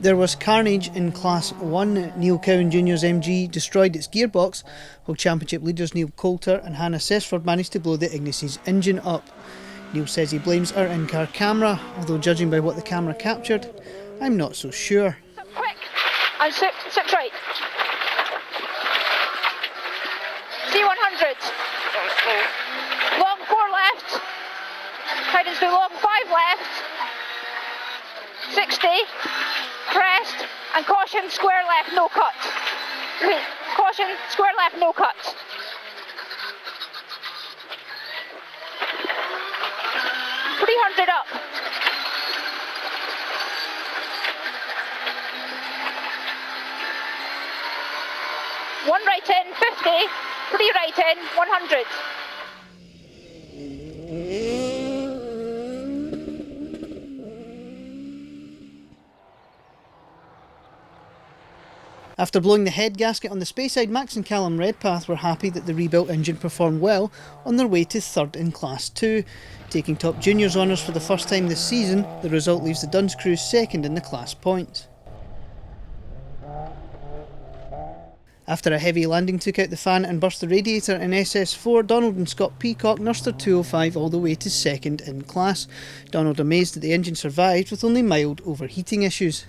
There was carnage in Class 1. Neil Cowan Jr.'s MG destroyed its gearbox, while Championship leaders Neil Coulter and Hannah Sesford managed to blow the Ignis' engine up. Neil says he blames our in-car camera, although judging by what the camera captured, I'm not so sure. Quick! And six right. C100. Long 4 left. Guidance to long 5 left. 60. Crest. And caution, square left, no cut. Wait, caution, square left, no cut. .300 up. One right in, 50. 3 right in, 100. After blowing the head gasket on the Speyside, Max and Callum Redpath were happy that the rebuilt engine performed well on their way to third in Class 2. Taking top juniors honours for the first time this season, the result leaves the Duns crew second in the class points. After a heavy landing took out the fan and burst the radiator in SS4, Donald and Scott Peacock nursed their 205 all the way to second in class. Donald amazed that the engine survived with only mild overheating issues.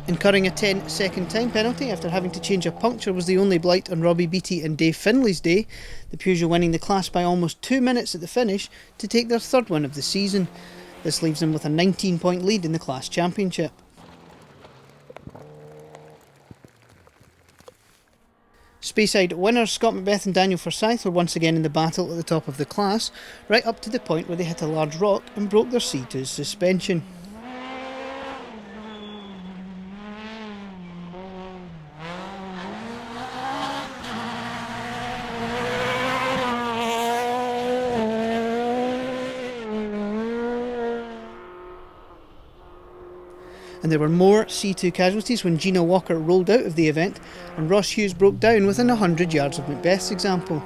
Incurring a 10-second time penalty after having to change a puncture was the only blight on Robbie Beattie and Dave Finley's day, the Peugeot winning the class by almost 2 minutes at the finish to take their third win of the season. This leaves them with a 19-point lead in the class championship. Speyside winners Scott Macbeth and Daniel Forsyth were once again in the battle at the top of the class, right up to the point where they hit a large rock and broke their C2's suspension. And there were more C2 casualties when Gina Walker rolled out of the event and Ross Hughes broke down within 100 yards of Macbeth's example.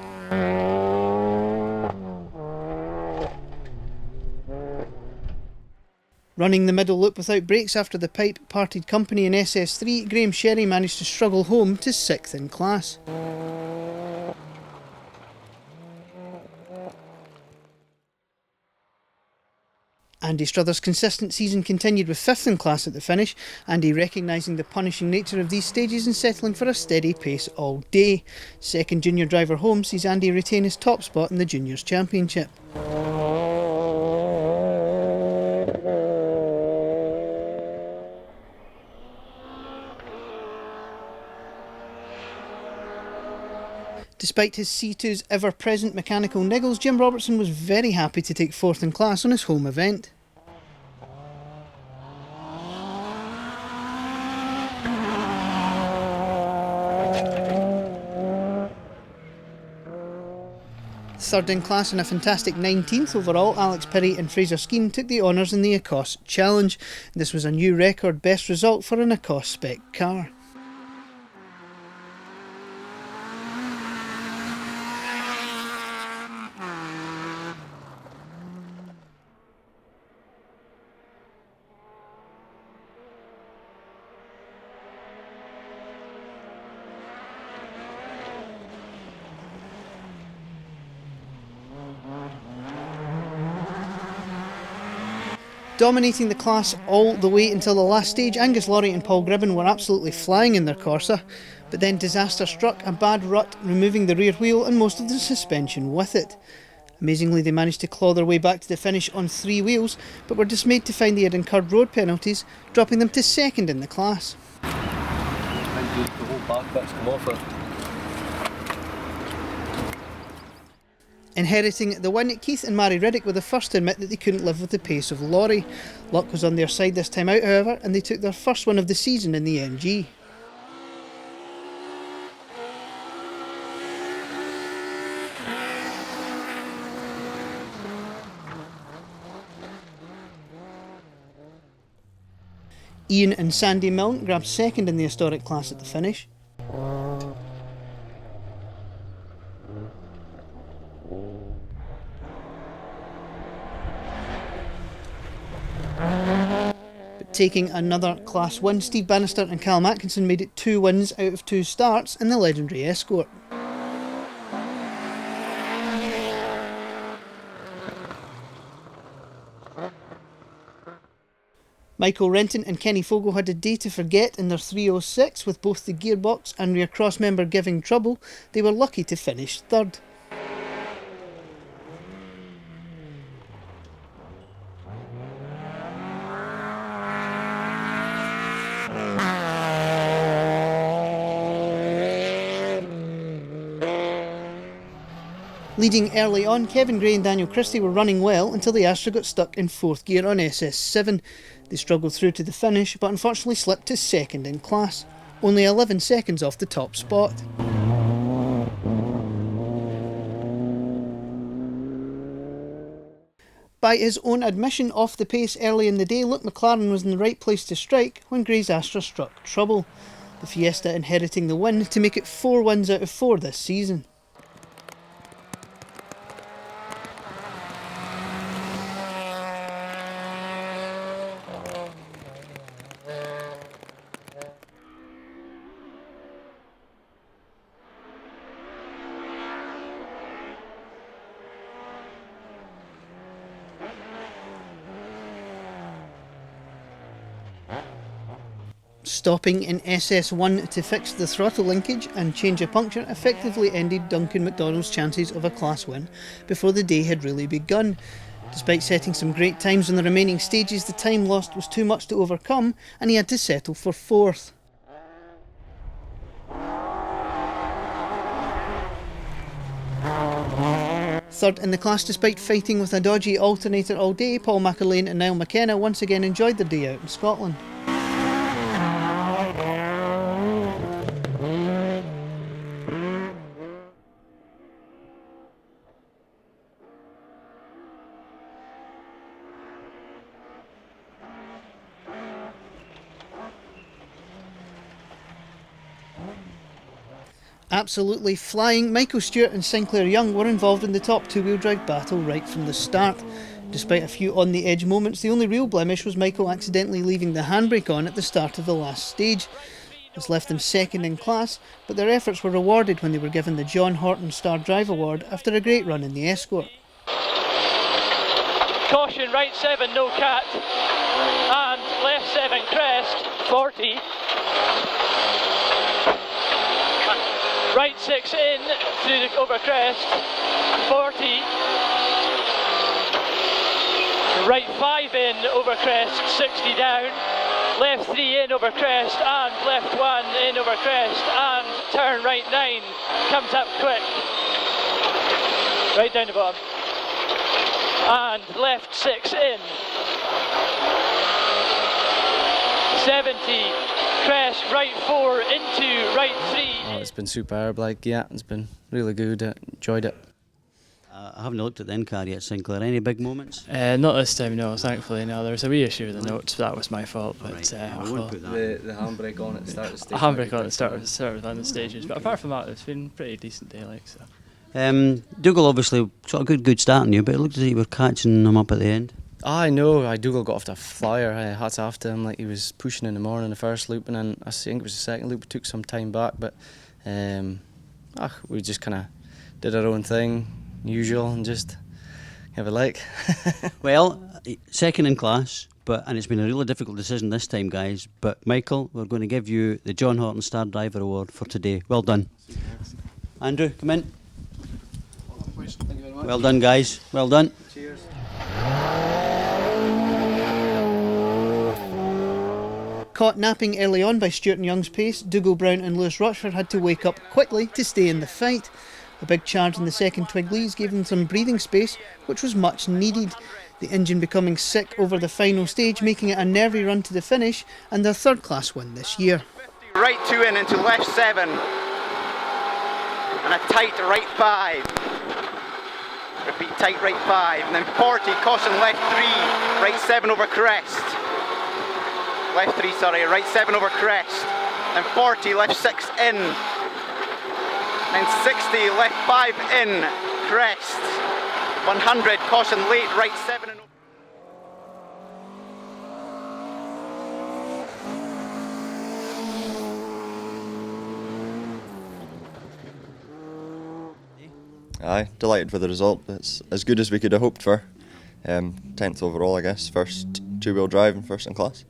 Running the middle loop without brakes after the pipe parted company in SS3, Graham Sherry managed to struggle home to 6th in class. Andy Struthers' consistent season continued with 5th in class at the finish, Andy recognising the punishing nature of these stages and settling for a steady pace all day. Second junior driver home sees Andy retain his top spot in the Juniors Championship. Despite his C2's ever-present mechanical niggles, Jim Robertson was very happy to take 4th in class on his home event. Third in class and a fantastic 19th overall, Alex Pirrie and Fraser Skeen took the honours in the Ecos Challenge. This was a new record best result for an Ecos spec car. Dominating the class all the way until the last stage, Angus Laurie and Paul Gribben were absolutely flying in their Corsa, but then disaster struck, a bad rut removing the rear wheel and most of the suspension with it. Amazingly, they managed to claw their way back to the finish on 3 wheels, but were dismayed to find they had incurred road penalties, dropping them to 2nd in the class. The whole back bit's come off it. Inheriting the win, Keith and Mary Riddick were the first to admit that they couldn't live with the pace of Laurie. Luck was on their side this time out, however, and they took their first win of the season in the MG. Ian and Sandy Milne grabbed 2nd in the historic class at the finish. Taking another Class 1, Steve Bannister and Callum Atkinson made it 2 wins out of 2 starts in the legendary Escort. Michael Renton and Kenny Fogle had a day to forget in their 306, with both the gearbox and rear cross member giving trouble. They were lucky to finish third. Leading early on, Kevin Gray and Daniel Christie were running well until the Astra got stuck in 4th gear on SS7. They struggled through to the finish, but unfortunately slipped to 2nd in class, only 11 seconds off the top spot. By his own admission, off the pace early in the day, Luke McLaren was in the right place to strike when Gray's Astra struck trouble. The Fiesta inheriting the win to make it 4 wins out of 4 this season. Stopping in SS1 to fix the throttle linkage and change a puncture effectively ended Duncan McDonald's chances of a class win before the day had really begun. Despite setting some great times on the remaining stages, the time lost was too much to overcome and he had to settle for 4th. Third in the class, despite fighting with a dodgy alternator all day, Paul McAlane and Niall McKenna once again enjoyed their day out in Scotland. Absolutely flying, Michael Stewart and Sinclair Young were involved in the top two-wheel drive battle right from the start. Despite a few on-the-edge moments, the only real blemish was Michael accidentally leaving the handbrake on at the start of the last stage. This left them 2nd in class, but their efforts were rewarded when they were given the John Horton Star Drive Award after a great run in the Escort. Caution, right 7, no cat, and left 7, crest, 40. Right 6 in, through the over crest, 40. Right 5 in, over crest, 60 down. Left 3 in, over crest, and left 1 in, over crest, and turn right 9, comes up quick. Right down the bottom. And left 6 in. 70. Crest, right 4 into right 3. Oh, it's been superb, it's been really good, enjoyed it. I haven't looked at the in-car yet, Sinclair. Any big moments? Not this time, no, thankfully, no. There was a wee issue with the notes, that was my fault, but Right. I won't will. put that. The handbrake on at the start of the stage. A handbrake on at the start of the stages, but apart from that, it's been a pretty decent day, so. Dougal obviously sort of good start on you, but it looked as if you were catching them up at the end. I know, Dougal got off the flyer, hats off to him, he was pushing in the morning, the first loop, and then I think it was the second loop, it took some time back, but we just kind of did our own thing, usual, and just have a like. Well, 2nd in class, and it's been a really difficult decision this time, guys, but Michael, we're going to give you the John Horton Star Driver Award for today. Well done. Andrew, come in. Thank you very much. Well done, guys. Well done. Cheers. Caught napping early on by Stewart and Young's pace, Dougal Brown and Lewis Rochford had to wake up quickly to stay in the fight. A big charge in the second Twiggleys gave them some breathing space, which was much needed. The engine becoming sick over the final stage, making it a nervy run to the finish and their 3rd class win this year. Right 2 in into left 7 and a tight right 5. Repeat, tight right 5 and then 40, caution left 3, right 7 over crest. Left 3, sorry, right 7 over crest. Then 40, left 6 in. Then 60, left 5 in, crest. 100, caution late, right 7 and over. Aye, delighted with the result. It's as good as we could have hoped for. 10th overall, I guess. First two-wheel drive and first in class.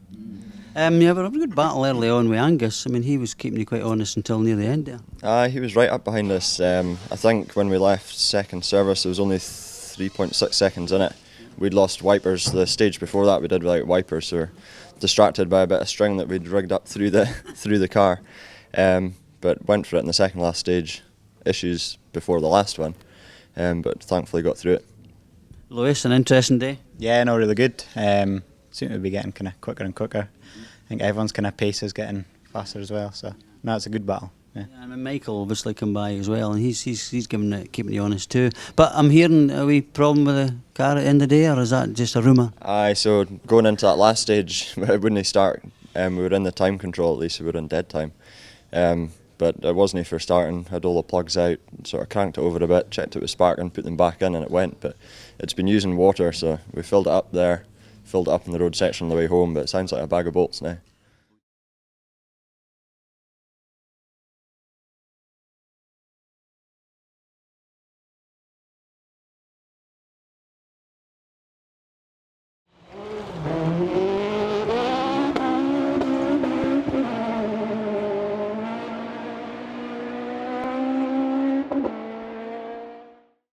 Yeah, we had a good battle early on with Angus. I mean, he was keeping you quite honest until near the end there. Aye, he was right up behind us. I think when we left second service, there was only 3.6 seconds in it. We'd lost wipers. The stage before that we did without wipers, so we were distracted by a bit of string that we'd rigged up through the car. But went for it in the second last stage. Issues before the last one, but thankfully got through it. Lewis, an interesting day. Yeah, no, really good. Seem to be getting kind of quicker and quicker. I think everyone's kind of pace is getting faster as well. So no, it's a good battle. Yeah. And then Michael obviously come by as well, and he's keeping you honest too. But I'm hearing a wee problem with the car at the end of the day, or is that just a rumour? Aye, so going into that last stage, when they start, we were in the time control at least, we were in dead time. But it wasn't for starting, had all the plugs out, sort of cranked it over a bit, checked it was sparking, put them back in and it went. But it's been using water, so we filled it up there, filled it up in the road section on the way home, but it sounds like a bag of bolts now.